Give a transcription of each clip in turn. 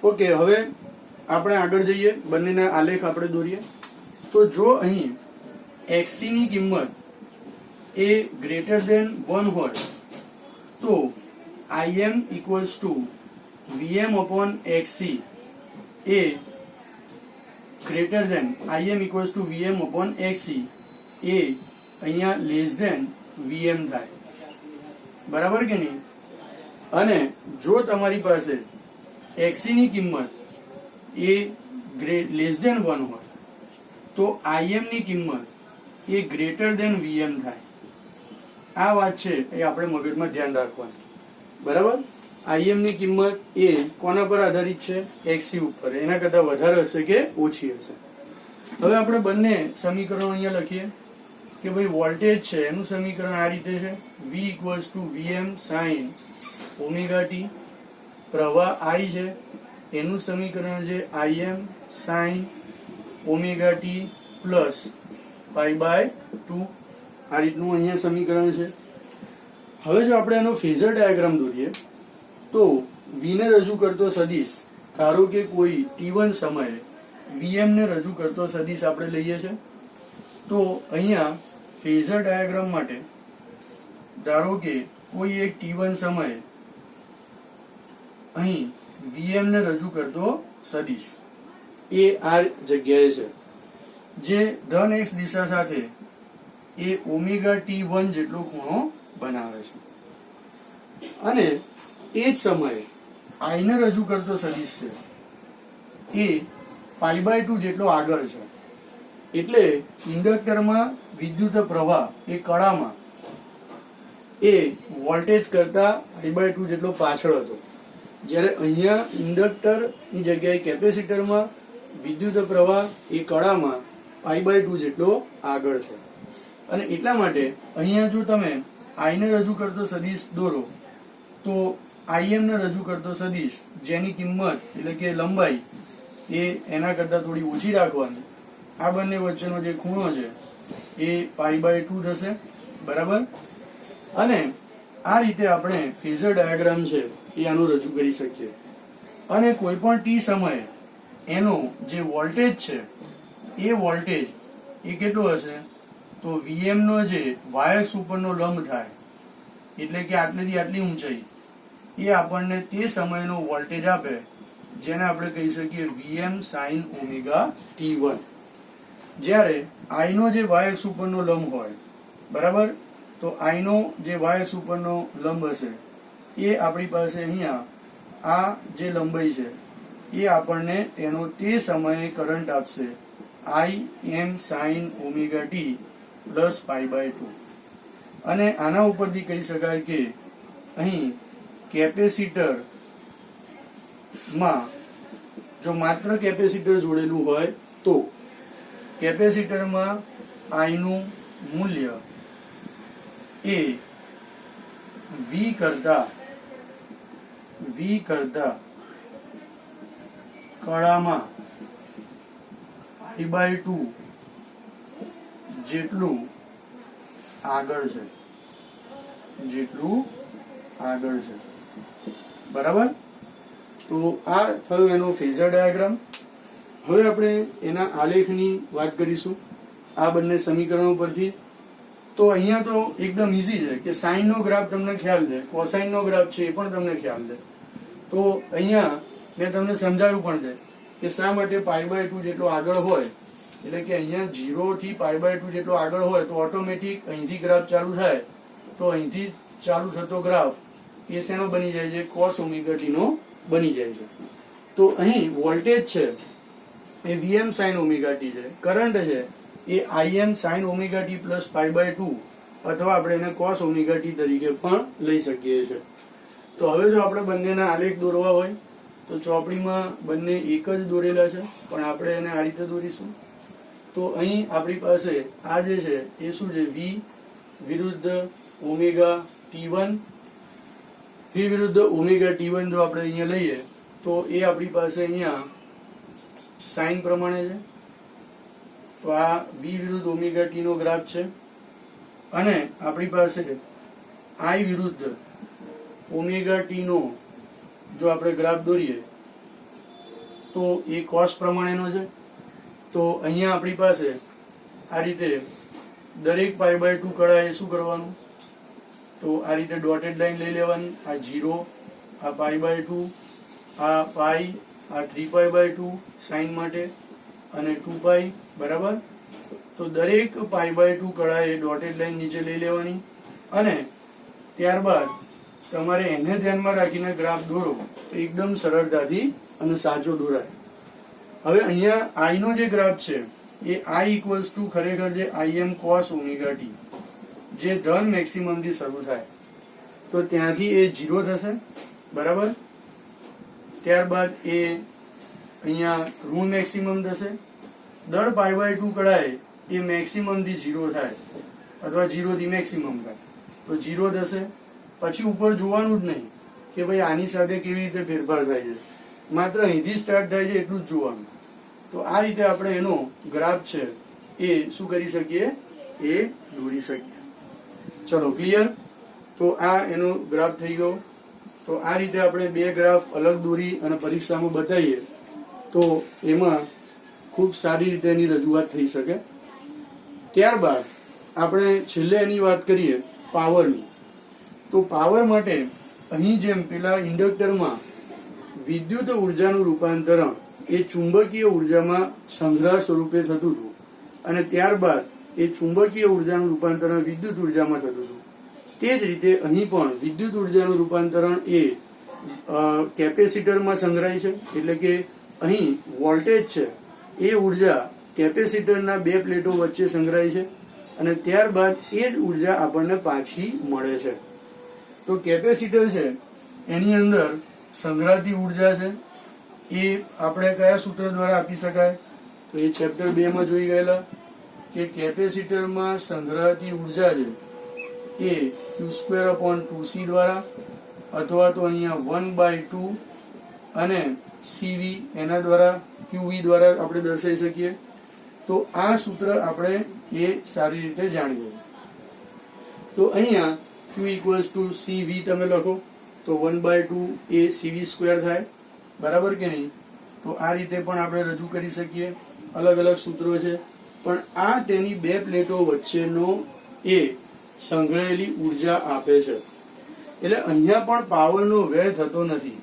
Okay, હવે આપણે આગળ જઈએ, બંનેના આલેખ આપણે દોરીએ. તો જો અહીં xc ની કિંમત એ ગ્રેટર ધેન 1 હોય તો im equals to vm upon xc એ greater than im equals to vm upon xc એ અહીંયા લેસ ધેન vm થાય, બરાબર કે નહીં? અને જો તમારી પાસે xc ની કિંમત એ લેસ ધેન 1 હોય તો im ની કિંમત એ ગ્રેટર ધેન vm થાય. આ વાત છે એ આપણે મગજમાં ધ્યાન રાખવાની, બરાબર? im ની કિંમત એ કોના પર આધારિત છે? xc ઉપર. એના કરતા વધારે હશે કે ઓછી હશે? હવે આપણે બંને સમીકરણો અહીંયા લખીએ કે ભાઈ વોલ્ટેજ છે એનું સમીકરણ આ રીતે છે, v equals to vm sin omega t. પ્રવાહ I છે એનું સમીકરણ છે im sin omega t plus pi by 2. આ રીતનું અહીંયા સમીકરણ છે. હવે જો આપણે એનો ફેઝર ડાયાગ્રામ દોરીએ તો v ને રજૂ કરતો સદિશ, ધારો કે કોઈ t1 સમયે vm ને રજૂ કરતો સદિશ આપણે લઈએ છે, તો અહીંયા ફેઝર ડાયાગ્રામ માટે ધારો કે કોઈ એક t1 સમયે અહીં vm ને રજૂ કરતો સદિશ એ આ જગ્યાએ છે, જે ધન x દિશા સાથે એ ઓમેગા t1 જેટલો ખૂણો બનાવે છે. અને એ જ સમયે I ને રજૂ કરતો સદિશ છે એ પાઈ બાય 2 જેટલો આગળ છે. એટલે ઇન્ડક્ટરમાં વિદ્યુત પ્રવાહ એ કળામાં એ વોલ્ટેજ કરતા પાઈ બાય 2 જેટલો પાછળ હતો, જ્યારે અહીંયા ઇન્ડક્ટરની જગ્યાએ કેપેસિટરમાં વિદ્યુત પ્રવાહ એ કળામાં પાઈ બાય 2 જેટલો આગળ છે. અને એટલા માટે અહીંયા જો તમે I ને રજૂ કરતો સદિશ દોરો તો im ને રજૂ કરતો સદિશ જેની કિંમત એટલે કે લંબાઈ એ એના કરતા થોડી ઓછી રાખવાની. આ બંને વચ્ચેનો જે ખૂણો છે એ પાઈ બાય 2 થશે, બરાબર? અને આ રીતે આપણે ફેઝર ડાયાગ્રામ છે એ આનું રજૂ કરી શકીએ. અને કોઈ પણ t સમયે એનો જે વોલ્ટેજ છે એ વોલ્ટેજ એ કેટલો હશે? તો vm નો જે y અક્ષ ઉપરનો લંબ થાય એટલે કે આટલેથી આટલી ઊંચાઈ એ આપણને તે સમયનો વોલ્ટેજ આપે, જેને આપણે કહી શકીએ vm sin ઓમેગા t1. જ્યારે I નો જે y અક્ષ ઉપરનો લંબ હોય, બરાબર, તો I નો જે y અક્ષ ઉપરનો લંબ હશે એ આપણી પાસે અહીંયા આ જે લંબાઈ છે એ આપણને એનો તે સમયે કરંટ આપશે im sin omega t plus pi by 2. અને આના ઉપરથી કહી શકાય કે અહીં કેપેસિટર માં જો માત્ર કેપેસિટર જોડેલું હોય તો કેપેસિટરમાં I નું મૂલ્ય એ v કરતા કળામાં પાઈ બાય 2 જેટલું આગળ છે, બરાબર? તો આ થયો એનો ફેઝર ડાયાગ્રામ. હવે આપણે એના આલેખની વાત કરીશું આ બંને સમીકરણો પરથી. તો અહીંયા તો એકદમ ઈઝી છે કે સાઈન નો ગ્રાફ તમને ખ્યાલ છે, કોસાઇન નો ગ્રાફ છે એ પણ તમને ખ્યાલ છે. તો અહીંયા મેં તમને સમજાવ્યું પણ છે કે શા માટે પાઈ બાય 2 જેટલો આગળ હોય, એટલે કે અહીંયા 0 થી પાઈ બાય 2 જેટલો આગળ હોય તો ઓટોમેટિક અહીંથી ગ્રાફ ચાલુ થાય, તો અહીંથી ચાલુ થતો ગ્રાફ એ શેનો બની જાય છે? cos ઓમેગા t નો બની જાય છે. તો અહીં વોલ્ટેજ છે એ vm sin ઓમેગા t છે, કરંટ છે એ im sin omega t plus pi by 2 અથવા આપણે એને cos ઓમેગા t તરીકે પણ લઈ શકીએ છીએ. તો હવે જો આપણે બંનેના આલેખ દોરવા હોય તો ચોપડીમાં બંને એક જ દોરેલા છે, પણ આપણે એને આ રીતે દોરીશું. તો અહીં આપણી પાસે આ જે છે એ શું છે? v વિરુદ્ધ ઓમેગા t1. v વિરુદ્ધ ઓમેગા t1 જો આપણે અહીંયા લઈએ તો એ આપણી પાસે અહીંયા સાઇન પ્રમાણે છે. તો આ v વિરુદ્ધ ઓમેગા t નો ગ્રાફ છે. અને આપણી પાસે I વિરુદ્ધ ઓમેગા t નો જો આપણે ગ્રાફ દોરીએ તો એ કોસ પ્રમાણેનો છે. તો અહીંયા આપણી પાસે આ રીતે દરેક π/2 કળાએ શું કરવાનું, તો આ રીતે ડોટેડ લાઈન લઈ લેવાની. આ 0, આ π/2, આ પાઈ, આ 3π/2 સાઈન માટે અને 2π, બરાબર. તો દરેક π/2 કળાએ ડોટેડ લાઈન નીચે લઈ લેવાની અને ત્યારબાદ તમારે એને ધ્યાનમાં રાખીને ગ્રાફ દોરો તો એકદમ સરળતાથી અને સાચો દોરાય. હવે અહીંયા આઈ નો જે ગ્રાફ છે એ I ઇક્વલ્સ ટુ ખરેખર જે Im cos ઓમેગા ટી, જે ધન મેક્સિમમ થી શરૂ થાય, તો ત્યાંથી એ 0 થશે, બરાબર. ત્યારબાદ એ અહીંયા ઋણ મેક્સિમમ થશે. દર π/2 કળાએ એ મેક્સિમમ થી 0 થાય અથવા 0 થી મેક્સિમમ થાય, તો 0 થશે. પછી ઉપર જોવાનું જ નહીં કે ભાઈ આની સાથે કેવી રીતે ફેરફાર થાય છે, માત્ર અહીંથી સ્ટાર્ટ થાય છે એટલું જ જોવાનું. તો આ રીતે આપણે એનો ગ્રાફ છે એ શું કરી શકીએ, એ દોરી શકીએ. ચલો ક્લિયર. તો આ એનો ગ્રાફ થઈ ગયો. તો આ રીતે આપણે બે ગ્રાફ અલગ દોરી અને પરીક્ષામાં બતાવીએ તો એમાં ખૂબ સારી રીતે એની રજૂઆત થઈ શકે. ત્યારબાદ આપણે છેલ્લે એની વાત કરીએ પાવરની. તો પાવર માટે અહીં જેમ પેલા ઇન્ડક્ટરમાં વિદ્યુત ઉર્જાનું રૂપાંતરણ એ ચુંબકીય ઉર્જામાં સંગ્રહ સ્વરૂપે થતું હતું અને ત્યારબાદ એ ચુંબકીય ઉર્જાનું રૂપાંતરણ વિદ્યુત ઉર્જામાં થતું હતું, તે જ રીતે અહીં પણ વિદ્યુત ઉર્જાનું રૂપાંતરણ એ કેપેસિટરમાં સંગ્રહાય છે. એટલે કે અહીં વોલ્ટેજ છે એ ઉર્જા કેપેસિટરના બે પ્લેટો વચ્ચે સંગ્રહાય છે અને ત્યારબાદ એ જ ઉર્જા આપણને પાછી મળે છે. તો કેપેસિટર છે એની અંદર સંગ્રહાતી ઉર્જા છે એ આપણે કયા સૂત્ર દ્વારા આપી શકાય, તો એ ચેપ્ટર 2 માં જોઈ ગયેલા કે કેપેસિટરમાં સંગ્રહાતી ઉર્જા છે એ q²/2c દ્વારા અથવા તો અહીંયા 1/2 અને cv એના દ્વારા qv દ્વારા આપણે દર્શાવી શકીએ. તો આ સૂત્ર આપણે એ સારી રીતે જાણીએ. તો અહીંયા q ઇક્વલ્સ ટુ cv તમે લખો તો 1/2 એ cv² થાય, બરાબર કે નહીં. તો આ રીતે પણ આપણે રજૂ કરી શકીએ. અલગ અલગ સૂત્રો છે પણ આ તેની બે પ્લેટો વચ્ચેનો એ સંગ્રહેલી ઉર્જા આપે છે. એટલે અહીંયા પણ પાવરનો વ્યય થતો નથી,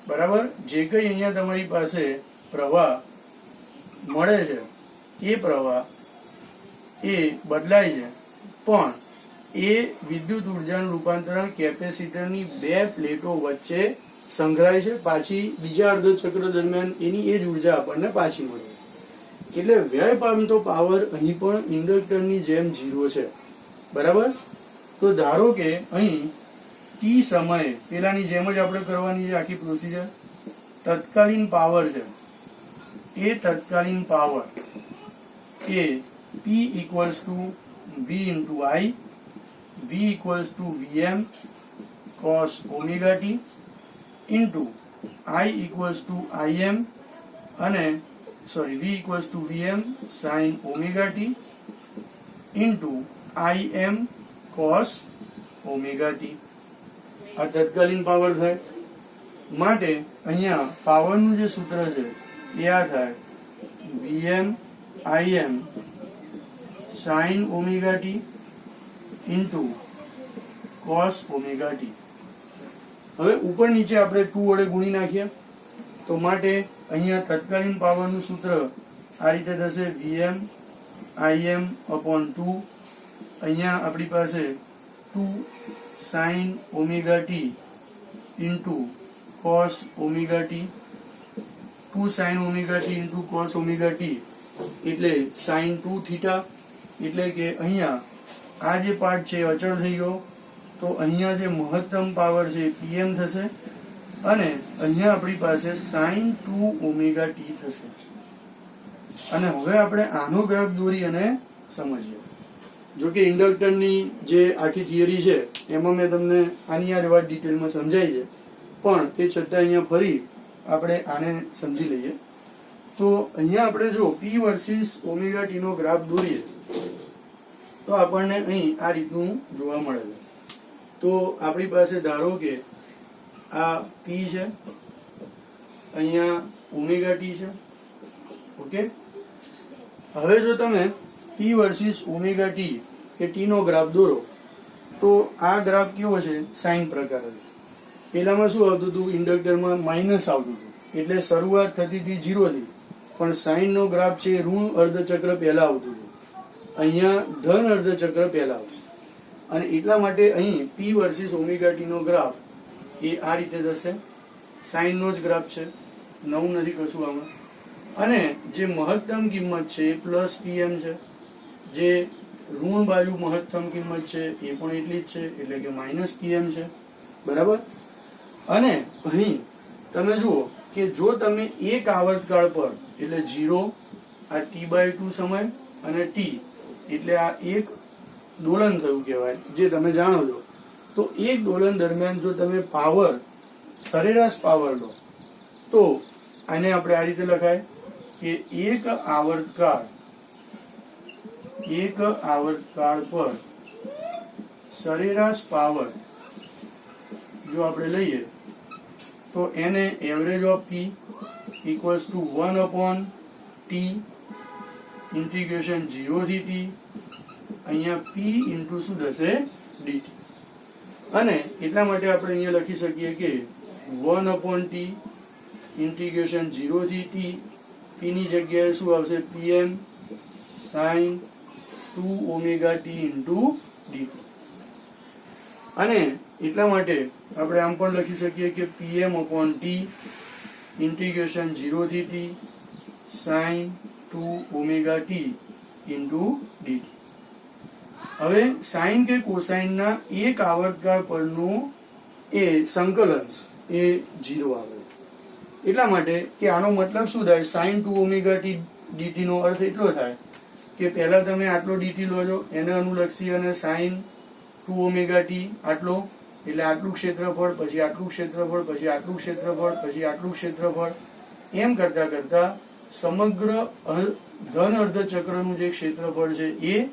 બરાબર. જે કંઈ અહીંયા તમારી પાસે પ્રવાહ મળે છે એ પ્રવાહ એ બદલાય છે પણ એ વિદ્યુત ઉર્જાનું રૂપાંતરણ કેપેસિટરની બે પ્લેટો વચ્ચે સંગ્રહાય છે, પાછી બીજા અર્ધ ચક્ર દરમિયાન એની એ જ ઉર્જા આપણને પાછી મળે. એટલે વ્યય પામતો પાવર અહીં પણ ઇન્ડક્ટરની જેમ 0 છે, બરાબર. તો ધારો કે અહીં ટી સમયે પેલાની જેમ જ આપણે કરવાની છે આખી પ્રોસિજર. તત્કાલીન પાવર છે એ તત્કાલીન power A P equals to V into I, V equals to VM cos omega T into I equals to IM અને V equals to VM sin omega T into IM cos omega T. આ તત્કાલીન power થાય. માટે અહીંયા પાવરનું જે સૂત્ર છે એ આ થાય VM IM sin omega T into cos omega T. હવે ઉપર નીચે આપણે 2 વડે ગુણી નાખીએ તો માટે અહીંયા તત્કાલીન પાવરનું સૂત્ર આ રીતે થશે VM IM/2. અહીંયા આપણી પાસે 2 sin omega T into cos omega T. 2 sin omega T into cos omega T એટલે sin 2 થીટા. એટલે કે અહીંયા આ જે પાર્ટ છે અચળ થઈ ગયો. તો અહીંયા જે મહત્તમ પાવર છે PM થશે અને અહીંયા આપણી પાસે sin 2 ઓમેગા ટી થશે. અને હવે આપણે આનો ગ્રાફ દોરી અને સમજીએ. જો કે ઇન્ડક્ટરની જે આખી થિયરી છે એમાં મેં તમને આની આ વાત ડિટેલમાં સમજાવી છે પણ તે છતાં અહીંયા ફરી આપણે આને સમજી લઈએ. તો અહીંયા આપણે જો P વર્સિસ ઓમેગા ટી નો ગ્રાફ દોરીએ તો આપણને અહીં આ રીતનું જોવા મળે છે. તો આપણી પાસે ધારો કે આ P છે, અહીંયા ઓમેગા ટી છે. ઓકે, હવે જો તમે ટી વર્સિસ ઓમેગા ટી કે ટી નો ગ્રાફ દોરો તો આ ગ્રાફ કેવો છે? સાઇન પ્રકાર. પેલામાં શું આવતું હતું? ઇન્ડક્ટરમાં માઇનસ આવતું હતું, એટલે શરૂઆત થતી હતી 0 થી, પણ સાઇન નો ગ્રાફ છે ઋણ અર્ધચક્ર પહેલા આવતું હતું. અહીંયા ધન અર્ધચક્ર પહેલા આવશે, અને એટલા માટે અહીં પી વર્સિસ ઓમેગા ટી નો ગ્રાફ એ આ રીતે થશે. સાઇન નો જ ગ્રાફ છે, નવું નથી કશું આમાં. અને જે મહત્તમ કિંમત છે એ પ્લસ પીએમ છે, જે ઋણ બાજુ મહત્તમ કિંમત છે એ પણ એટલી જ છે, એટલે કે માઇનસ પીએમ છે. બરાબર. અને અહીં તમે જુઓ કે જો તમે એક આવર્તકાળ પર, એટલે 0 આ T/2 સમય અને T એટલે આ એક દોલન થયું કહેવાય, જે તમે જાણો છો. તો એક દોલન દરમિયાન જો તમે પાવર, સરેરાશ પાવર લો તો આને આપણે આ રીતે લખાય કે એક આવર્તકાળ પર સરેરાશ પાવર જો આપણે લઈએ તો એને average of P equals to 1/t integration 0 થી t, અહીંયા p ઇન્ટુ શું થશે? dt. અને એટલા માટે આપણે અહીંયા લખી શકીએ કે 1/t ઇન્ટિગ્રેશન 0 થી t, p ની જગ્યાએ શું આવશે? pm sin 2 omega t into dt. અને એટલા માટે આપણે આમ પણ લખી શકીએ કે pm/t ઇન્ટિગ્રેશન 0 થી t sin 2 omega t into dt. હવે સાઇન કે કોસાઇન ના એક આવર્તકાળ પરનું એ સંકલન એ 0 આવે. એટલા માટે કે આનો મતલબ શું થાય? sin 2 ઓમેગા t dt નો અર્થ એટલો થાય કે પહેલા તમે આટલો dt લો છો, એને અનુલક્ષી અને sin 2 ઓમેગા t આટલો, એટલે આટલું ક્ષેત્રફળ, પછી આટલું ક્ષેત્રફળ, પછી આટલું ક્ષેત્રફળ, પછી આટલું ક્ષેત્રફળ, એમ કરતા કરતા સમગ્ર ધન અર્ધચક્રનું જે ક્ષેત્રફળ છે એ,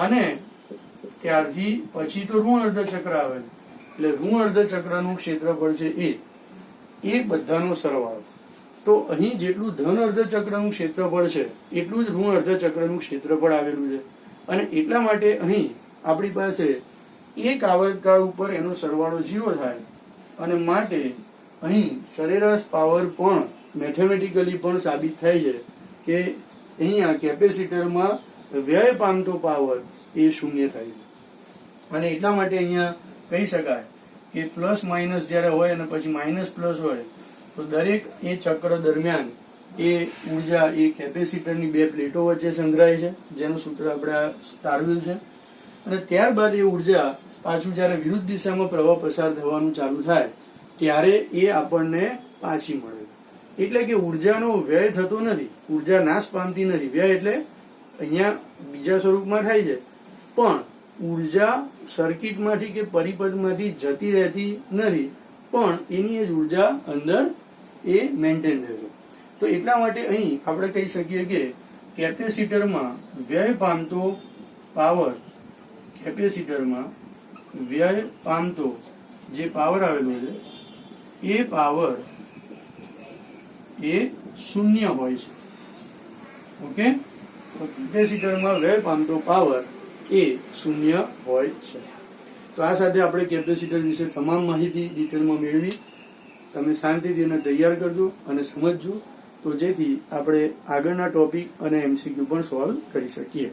અને ત્યારથી પછી તો ઋણ અર્ધચક્ર આવે, એટલે ઋણ અર્ધચક્રનું ક્ષેત્રફળ છે એ બધાનો સરવાળો. તો અહીં જેટલું ધન અર્ધચક્રનું ક્ષેત્રફળ છે એટલું જ ઋણ અર્ધચક્રનું ક્ષેત્રફળ આવેલું છે. અને એટલા માટે અહીં આપણી પાસે એક આવર્તકાળ ઉપર એનો સરવાળો 0 થાય, અને માટે અહીં સરેરાશ પાવર પણ મેથેમેટિકલી પણ સાબિત થાય છે કે અહીંયા કેપેસિટરમાં વ્યય પામતો પાવર એ 0 થાય છે. અને એટલા માટે અહીંયા કહી શકાય કે પ્લસ માઇનસ જ્યારે હોય અને પછી માઇનસ પ્લસ હોય તો દરેક એ ચક્ર દરમિયાન એ ઉર્જા એ કેપેસિટરની બે પ્લેટો વચ્ચે સંગ્રહાય છે, જેનું સૂત્ર આપણે તારવ્યું છે. અને ત્યારબાદ એ ઉર્જા પાછું જ્યારે વિરુદ્ધ દિશામાં પ્રવાહ પસાર થવાનું ચાલુ થાય ત્યારે એ આપણને પાછી મળે. એટલે કે ઉર્જાનો વ્યય થતો નથી, ઉર્જા નાશ પામતી નથી. વ્યય એટલે અહીંયા બીજા સ્વરૂપમાં થાય છે, પણ ઉર્જા સર્કિટમાંથી કે પરિપથમાંથી જતી રહેતી નથી, પણ એની જ ઉર્જા અંદર એ મેન્ટેન રહે છે. તો એટલા માટે અહીં આપણે કહી શકીએ કે કેપેસિટરમાં વ્યય પામતો પાવર, કેપેસિટરમાં વ્યય પામતો જે પાવર આવેલો છે એ પાવર એ 0 હોય છે. ઓકે, તો કેપેસિટરમાં વ્યય પામતો પાવર એ 0 હોય છે. તો આ સાથે આપણે કેપેસિટર વિશે તમામ માહિતી ડિટેલમાં મેળવી. તમે શાંતિથી એને તૈયાર કરજો અને સમજજો, તો જેથી આપણે આગળના ટોપિક અને MCQ પણ સોલ્વ કરી શકીએ.